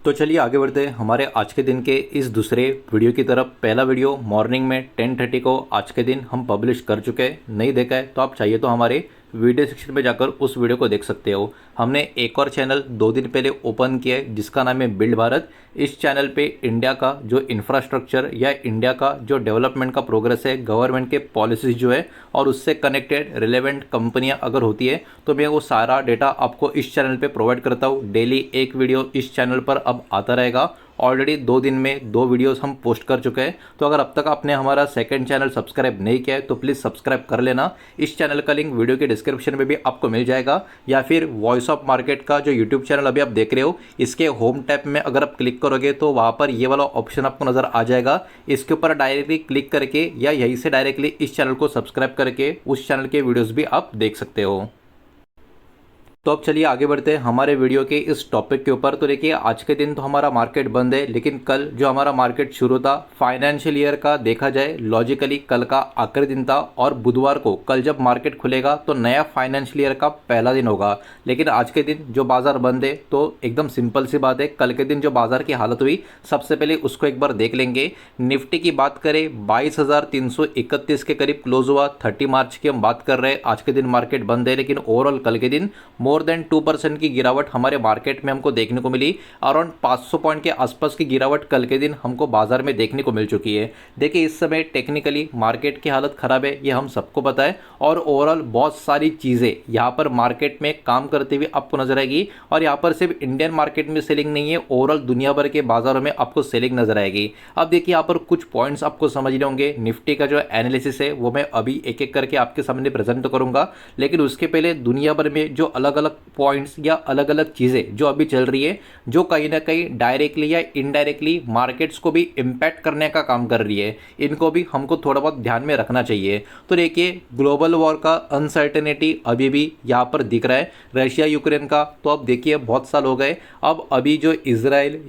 तो चलिए आगे बढ़ते हैं हमारे आज के दिन के इस दूसरे वीडियो की तरफ। पहला वीडियो मॉर्निंग में 10:30 को आज के दिन हम पब्लिश कर चुके हैं। नहीं देखा है तो आप चाहिए तो हमारे वीडियो सेक्शन में जाकर उस वीडियो को देख सकते हो। हमने एक और चैनल 2 दिन पहले ओपन किया है जिसका नाम है बिल्ड भारत। इस चैनल पे इंडिया का जो इंफ्रास्ट्रक्चर या इंडिया का जो डेवलपमेंट का प्रोग्रेस है, गवर्नमेंट के पॉलिसीज जो है और उससे कनेक्टेड रिलेवेंट कंपनियां अगर होती है तो मैं वो सारा डेटा आपको इस चैनल पे प्रोवाइड करता हूँ। डेली एक वीडियो इस चैनल पर अब आता रहेगा। ऑलरेडी 2 दिन में 2 वीडियोस हम पोस्ट कर चुके हैं। तो अगर अब तक आपने हमारा सेकंड चैनल सब्सक्राइब नहीं किया है तो प्लीज़ सब्सक्राइब कर लेना। इस चैनल का लिंक वीडियो के डिस्क्रिप्शन में भी आपको मिल जाएगा, या फिर वॉइस ऑफ मार्केट का जो यूट्यूब चैनल अभी आप देख रहे हो इसके होम टैब में अगर आप क्लिक करोगे तो वहाँ पर ये वाला ऑप्शन आपको नज़र आ जाएगा। इसके ऊपर डायरेक्टली क्लिक करके या यहीं से डायरेक्टली इस चैनल को सब्सक्राइब करके उस चैनल के वीडियोज़ भी आप देख सकते हो। तो अब चलिए आगे बढ़ते हैं हमारे वीडियो के इस टॉपिक के ऊपर। तो देखिए आज के दिन तो हमारा मार्केट बंद है, लेकिन कल जो हमारा मार्केट शुरू था फाइनेंशियल ईयर का देखा जाए लॉजिकली कल का आखिरी दिन था, और बुधवार को कल जब मार्केट खुलेगा तो नया फाइनेंशियल ईयर का पहला दिन होगा। लेकिन आज के दिन जो बाजार बंद है तो एकदम सिंपल सी बात है, कल के दिन जो बाजार की हालत हुई सबसे पहले उसको एक बार देख लेंगे। निफ्टी की बात करें 22,331 के करीब क्लोज हुआ। 30 मार्च की हम बात कर रहे हैं, आज के दिन मार्केट बंद है, लेकिन ओवरऑल कल के दिन मोर देन 2% की गिरावट हमारे मार्केट में हमको देखने को मिली। अराउंड 500 पॉइंट के आसपास की गिरावट कल के दिन हमको बाजार में देखने को मिल चुकी है। देखिए इस समय टेक्निकली मार्केट की हालत खराब है, ये हम सबको पता है, और ओवरऑल बहुत सारी चीज़ें यहाँ पर मार्केट में काम करते हुए आपको नजर आएगी। और यहाँ पर सिर्फ इंडियन मार्केट में सेलिंग नहीं है, ओवरऑल दुनिया भर के बाजारों में आपको सेलिंग नजर आएगी। अब देखिए यहाँ पर कुछ पॉइंट्स आपको समझने होंगे। निफ्टी का जो एनालिसिस है वो मैं अभी एक एक करके आपके सामने प्रेजेंट करूंगा, लेकिन उसके पहले दुनिया भर में जो अलग अलग पॉइंट्स या अलग अलग चीज़ें जो अभी चल रही है, जो कहीं ना कहीं डायरेक्टली या इनडायरेक्टली मार्केट्स को भी इम्पैक्ट करने का काम कर रही है, इनको भी हमको थोड़ा बहुत ध्यान में रखना चाहिए। तो देखिए ग्लोबल वॉर का अनसर्टेनिटी अभी भी यहाँ पर दिख रहा है। रशिया यूक्रेन का तो अब देखिए बहुत साल हो गए, अब अभी जो इजराइल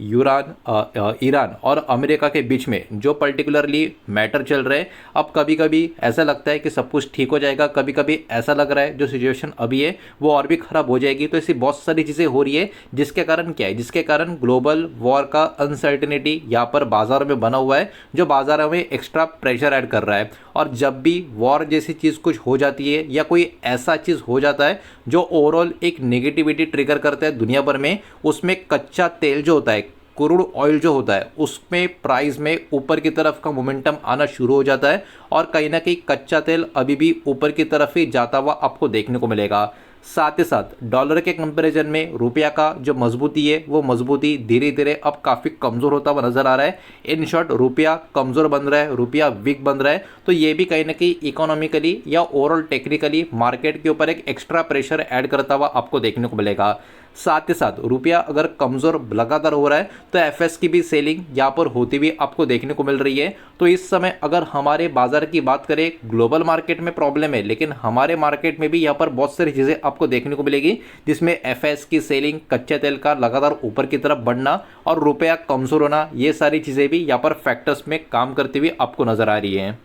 ईरान और अमेरिका के बीच में जो पर्टिकुलरली मैटर चल रहा है, अब कभी कभी ऐसा लगता है कि सब कुछ ठीक हो जाएगा, कभी कभी ऐसा लग रहा है जो सिचुएशन अभी है वो और भी खराब हो जाएगी। तो ऐसी बहुत सारी चीज़ें हो रही है जिसके कारण क्या है, जिसके कारण ग्लोबल वॉर का अनसर्टेनिटी यहाँ पर बाजार में बना हुआ है, जो बाजार में एक्स्ट्रा प्रेशर ऐड कर रहा है। और जब भी वॉर जैसी चीज़ कुछ हो जाती है या कोई ऐसा चीज़ हो जाता है जो ओवरऑल एक नेगेटिविटी ट्रिगर करता है दुनिया भर में, उसमें कच्चा तेल जो होता है, क्रूड ऑयल जो होता है, उसमें प्राइस में ऊपर की तरफ का मोमेंटम आना शुरू हो जाता है, और कहीं ना कहीं कच्चा तेल अभी भी ऊपर की तरफ ही जाता हुआ आपको देखने को मिलेगा। साथ ही साथ डॉलर के कंपैरिजन में रुपया का जो मजबूती है वो मजबूती धीरे धीरे अब काफ़ी कमज़ोर होता हुआ नजर आ रहा है। इन शॉर्ट रुपया कमज़ोर बन रहा है, रुपया वीक बन रहा है। तो ये भी कहीं ना कहीं इकोनॉमिकली या ओवरऑल टेक्निकली मार्केट के ऊपर एक एक्स्ट्रा प्रेशर ऐड करता हुआ आपको देखने को मिलेगा। साथ ही साथ रुपया अगर कमज़ोर लगातार हो रहा है तो एफएस की भी सेलिंग यहाँ पर होती हुई आपको देखने को मिल रही है। तो इस समय अगर हमारे बाजार की बात करें, ग्लोबल मार्केट में प्रॉब्लम है, लेकिन हमारे मार्केट में भी यहाँ पर बहुत सारी चीज़ें आपको देखने को मिलेगी, जिसमें एफएस की सेलिंग, कच्चे तेल का लगातार ऊपर की तरफ बढ़ना और रुपया कमज़ोर होना, ये सारी चीज़ें भी यहाँ पर फैक्टर्स में काम करती हुई आपको नजर आ रही है।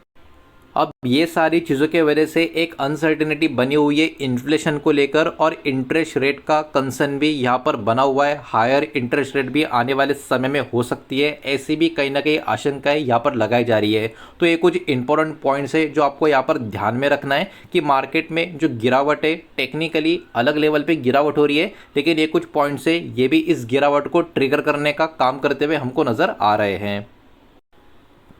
अब ये सारी चीज़ों के वजह से एक अनसर्टेनिटी बनी हुई है इन्फ्लेशन को लेकर, और इंटरेस्ट रेट का कंसर्न भी यहाँ पर बना हुआ है। हायर इंटरेस्ट रेट भी आने वाले समय में हो सकती है, ऐसी भी कहीं ना कहीं आशंकाएं यहाँ पर लगाई जा रही है। तो ये कुछ इंपॉर्टेंट पॉइंट्स है जो आपको यहाँ पर ध्यान में रखना है कि मार्केट में जो गिरावट है टेक्निकली अलग लेवल पे गिरावट हो रही है, लेकिन ये कुछ पॉइंट्स है ये भी इस गिरावट को ट्रिगर करने का काम करते हुए हमको नज़र आ रहे हैं।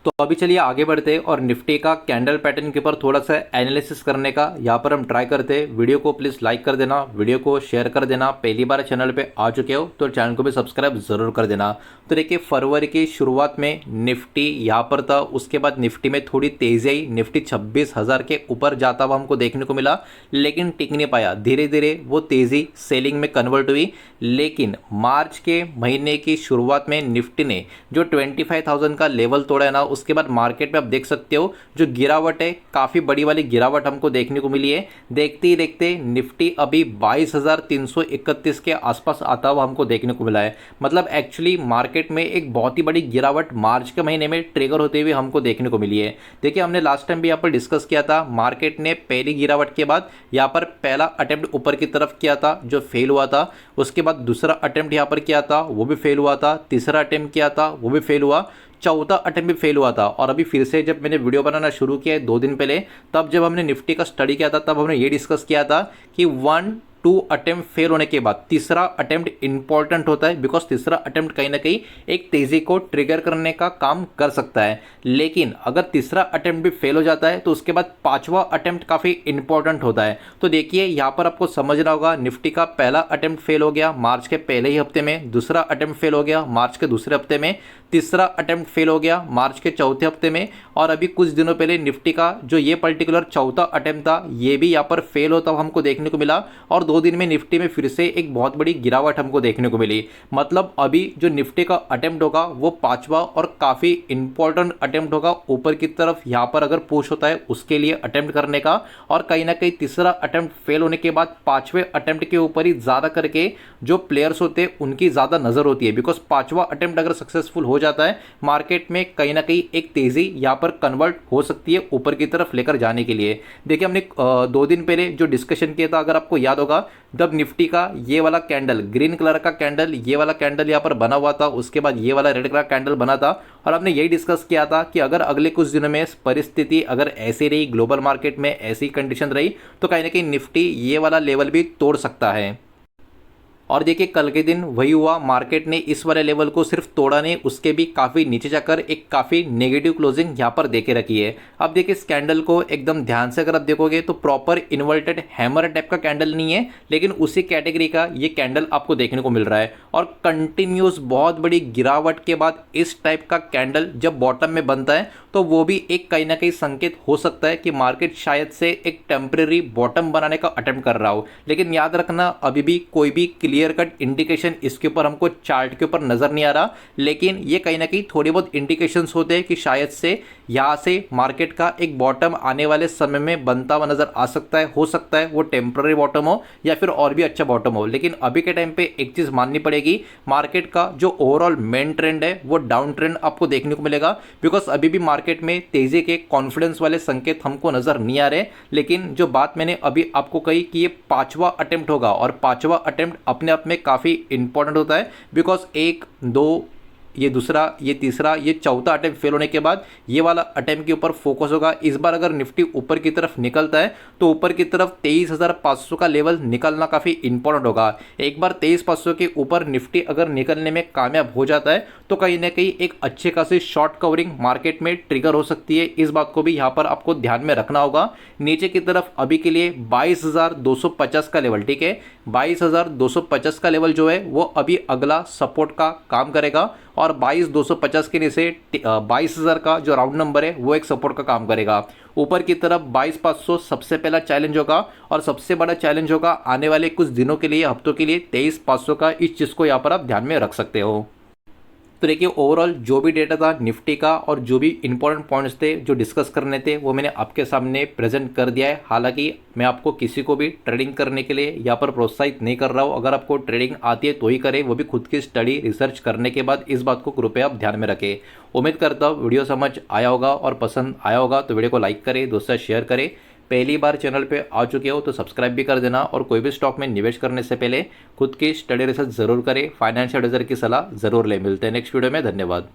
तो अभी चलिए आगे बढ़ते हैं और निफ्टी का कैंडल पैटर्न के ऊपर थोड़ा सा एनालिसिस करने का यहाँ पर हम ट्राई करते हैं। वीडियो को प्लीज़ लाइक कर देना, वीडियो को शेयर कर देना। पहली बार चैनल पे आ चुके हो तो चैनल को भी सब्सक्राइब ज़रूर कर देना। तो देखिए फरवरी की शुरुआत में निफ्टी यहाँ पर था, उसके बाद निफ्टी में थोड़ी तेज़ी आई, निफ्टी 26,000 के ऊपर जाता हुआ हमको देखने को मिला, लेकिन टिक नहीं पाया। धीरे धीरे वो तेज़ी सेलिंग में कन्वर्ट हुई, लेकिन मार्च के महीने की शुरुआत में निफ्टी ने जो 25,000 का लेवल तोड़ा है ना, उसके बाद मार्केट में आप देख सकते हो जो गिरावट है, काफ़ी बड़ी वाली गिरावट हमको देखने को मिली है। देखते ही देखते निफ्टी अभी 22,331 के आसपास आता हुआ हमको देखने को मिला है। मतलब एक्चुअली मार्केट में एक बहुत ही बड़ी गिरावट मार्च के महीने में ट्रिगर होते हुए हमको देखने को मिली है। देखिए हमने लास्ट टाइम भी यहाँ पर डिस्कस किया था, मार्केट ने पहली गिरावट के बाद यहाँ पर पहला अटेम्प्ट ऊपर की तरफ किया था जो फेल हुआ था, उसके बाद दूसरा अटेम्प्ट यहाँ पर किया था वो भी फेल हुआ था, तीसरा अटेम्प्ट किया था वो भी फेल हुआ, चौथा अटेम्प्ट भी फेल हुआ था। और अभी फिर से जब मैंने वीडियो बनाना शुरू किया है 2 दिन पहले, तब जब हमने निफ्टी का स्टडी किया था तब हमने ये डिस्कस किया था कि 1-2 अटेम्प्ट फेल होने के बाद तीसरा अटेम्प्ट इंपॉर्टेंट होता है, बिकॉज तीसरा अटेम्प्ट कहीं ना कहीं एक तेजी को ट्रिगर करने का काम कर सकता है। लेकिन अगर तीसरा अटेम्प्ट भी फेल हो जाता है तो उसके बाद पांचवा अटेम्प्ट काफ़ी इंपॉर्टेंट होता है। तो देखिए यहाँ पर आपको समझना होगा, निफ्टी का पहला अटेम्प्ट फेल हो गया मार्च के पहले ही हफ्ते में, दूसरा अटेम्प्ट फेल हो गया मार्च के दूसरे हफ्ते में, तीसरा अटेम्प्ट फेल हो गया मार्च के चौथे हफ्ते में, और अभी कुछ दिनों पहले निफ्टी का जो ये पर्टिकुलर चौथा अटेम्प्ट था ये भी यहाँ पर फेल होता हमको देखने को मिला। और 2 दिन में निफ्टी में फिर से एक बहुत बड़ी गिरावट हमको देखने को मिली। मतलब अभी जो निफ्टी का अटेम्प्ट होगा वो पांचवा और काफ़ी इंपॉर्टेंट अटेम्प्ट होगा ऊपर की तरफ, यहाँ पर अगर पुश होता है उसके लिए अटेम्प्ट करने का। और कहीं ना कहीं तीसरा अटेम्प्ट फेल होने के बाद पांचवें अटेम्प्ट के ऊपर ही ज़्यादा करके जो प्लेयर्स होते हैं उनकी ज़्यादा नज़र होती है, बिकॉज पांचवा अटेम्प्ट अगर सक्सेसफुल हो जाता है मार्केट में कहीं ना कहीं एक तेज़ी यहाँ पर कन्वर्ट हो सकती है ऊपर की तरफ लेकर जाने के लिए। देखिए हमने 2 दिन पहले जो डिस्कशन किया था, अगर आपको याद होगा, जब निफ्टी का ये वाला कैंडल, ग्रीन कलर का कैंडल, ये वाला कैंडल यहाँ पर बना हुआ था, उसके बाद ये वाला रेड कलर का कैंडल बना था, और हमने यही डिस्कस किया था कि अगर अगले कुछ दिनों में परिस्थिति अगर ऐसी रही, ग्लोबल मार्केट में ऐसी कंडीशन रही, तो कहीं ना कहीं निफ्टी ये वाला लेवल भी तोड़ सकता है। और देखिए कल के दिन वही हुआ, मार्केट ने इस वाले लेवल को सिर्फ तोड़ा नहीं, उसके भी काफ़ी नीचे जाकर एक काफ़ी नेगेटिव क्लोजिंग यहाँ पर देके रखी है। अब देखिए इस कैंडल को एकदम ध्यान से अगर आप देखोगे तो प्रॉपर इन्वर्टेड हैमर टाइप का कैंडल नहीं है, लेकिन उसी कैटेगरी का ये कैंडल आपको देखने को मिल रहा है। और कंटिन्यूस बहुत बड़ी गिरावट के बाद इस टाइप का कैंडल जब बॉटम में बनता है तो वो भी एक कहीं ना कहीं संकेत हो सकता है कि मार्केट शायद से एक टेम्परेरी बॉटम बनाने का अटेम्प्ट कर रहा हो। लेकिन याद रखना अभी भी कोई भी क्लियर कट इंडिकेशन इसके ऊपर हमको चार्ट के ऊपर नजर नहीं आ रहा, लेकिन ये कहीं ना कहीं थोड़ी बहुत इंडिकेशंस होते हैं कि शायद से यहाँ से मार्केट का एक बॉटम आने वाले समय में बनता हुआ नजर आ सकता है। हो सकता है वो टेम्पररी बॉटम हो या फिर और भी अच्छा बॉटम हो, लेकिन अभी के टाइम पे एक चीज माननी पड़ेगी, मार्केट का जो ओवरऑल मेन ट्रेंड है वो डाउन ट्रेंड आपको देखने को मिलेगा, बिकॉज अभी भी मार्केट में तेजी के कॉन्फिडेंस वाले संकेत हमको नजर नहीं आ रहे। लेकिन जो बात मैंने अभी आपको कही कि ये पांचवा अटेम्प्ट होगा, और पांचवा अटेम्प्ट अपने आप में काफी इंपॉर्टेंट होता है, बिकॉज 1, 2, ये दूसरा, ये तीसरा, ये चौथा अटेम्प्ट फेल होने के बाद ये वाला अटेम्प्ट के ऊपर फोकस होगा। इस बार अगर निफ्टी ऊपर की तरफ निकलता है तो ऊपर की तरफ 23,500 का लेवल निकलना काफ़ी इंपॉर्टेंट होगा। एक बार 23,500 के ऊपर निफ्टी अगर निकलने में कामयाब हो जाता है तो कहीं ना कहीं एक अच्छे खासी शॉर्ट कवरिंग मार्केट में ट्रिगर हो सकती है। इस बात को भी यहाँ पर आपको ध्यान में रखना होगा। नीचे की तरफ अभी के लिए 22,250 का लेवल, ठीक है, 22,250 का लेवल जो है वो अभी अगला सपोर्ट का काम करेगा, और 22,250 के नीचे 22,000 का जो राउंड नंबर है वो एक सपोर्ट का काम करेगा। ऊपर की तरफ 22,500 सबसे पहला चैलेंज होगा, और सबसे बड़ा चैलेंज होगा आने वाले कुछ दिनों के लिए, हफ्तों के लिए 23,500 का। इस चीज़ को यहाँ पर आप ध्यान में रख सकते हो। तो देखिए ओवरऑल जो भी डेटा था निफ्टी का और जो भी इंपॉर्टेंट पॉइंट्स थे जो डिस्कस करने थे वो मैंने आपके सामने प्रेजेंट कर दिया है। हालांकि मैं आपको किसी को भी ट्रेडिंग करने के लिए यहाँ पर प्रोत्साहित नहीं कर रहा हूँ। अगर आपको ट्रेडिंग आती है तो ही करें, वो भी खुद की स्टडी रिसर्च करने के बाद। इस बात को कृपया आप ध्यान में रखें। उम्मीद करता हूँ वीडियो समझ आया होगा, और पसंद आया होगा तो वीडियो को लाइक करें, दोस्तों शेयर करें। पहली बार चैनल पे आ चुके हो तो सब्सक्राइब भी कर देना, और कोई भी स्टॉक में निवेश करने से पहले खुद की स्टडी रिसर्च जरूर करें, फाइनेंशियल एडवाइजर की सलाह जरूर ले। मिलते हैं नेक्स्ट वीडियो में, धन्यवाद।